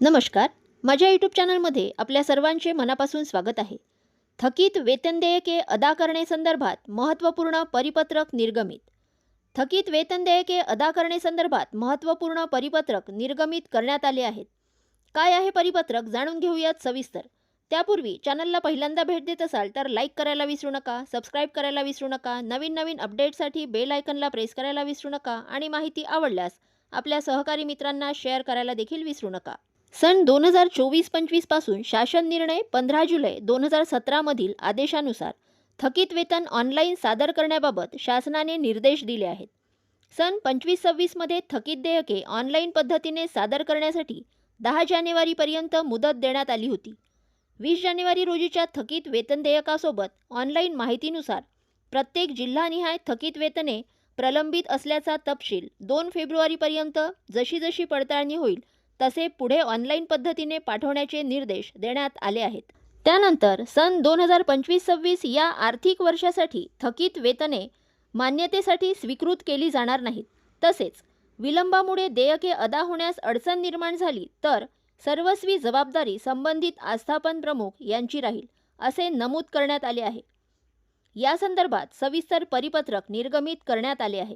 नमस्कार. माझ्या यूट्यूब चॅनलमध्ये आपल्या सर्वांचे मनापासून स्वागत आहे. थकीत वेतन देयके अदा करण्यासंदर्भात महत्त्वपूर्ण परिपत्रक निर्गमित. थकीत वेतन देयके अदा करण्यासंदर्भात महत्त्वपूर्ण परिपत्रक निर्गमित करण्यात आले आहेत. काय आहे परिपत्रक जाणून घेऊयात सविस्तर. त्यापूर्वी चॅनलला पहिल्यांदा भेट देत असाल तर लाईक करायला विसरू नका, सबस्क्राईब करायला विसरू नका, नवीन अपडेटसाठी बेल आयकनला प्रेस करायला विसरू नका आणि माहिती आवडल्यास आपल्या सहकारी मित्रांना शेअर करायला देखील विसरू नका. सन 2024-25 पासून शासन निर्णय 15 जुलै 2017 मधील आदेशानुसार थकीत वेतन ऑनलाईन सादर करण्याबाबत शासनाने निर्देश दिले आहेत. सन 25-26 मध्ये थकीत देयके ऑनलाईन पद्धतीने सादर करण्यासाठी 10 जानेवारीपर्यंत मुदत देण्यात आली होती. 20 जानेवारी रोजीच्या थकीत वेतन देयकासोबत ऑनलाईन माहितीनुसार प्रत्येक जिल्हानिहाय थकीत वेतने प्रलंबित असल्याचा तपशील 2 फेब्रुवारीपर्यंत जशी पडताळणी होईल तसे पुढे ऑनलाईन पद्धतीने पाठवण्याचे निर्देश देण्यात आले आहेत. त्यानंतर सन 2025-26 या आर्थिक वर्षासाठी थकीत वेतने मान्यतेसाठी स्वीकृत केली जाणार नाहीत. तसेच विलंबामुळे देयके अदा होण्यास अडचण निर्माण झाली तर सर्वस्वी जबाबदारी संबंधित आस्थापन प्रमुख यांची राहील, असे नमूद करण्यात आले आहे. या संदर्भात सविस्तर परिपत्रक निर्गमित करण्यात आले आहे.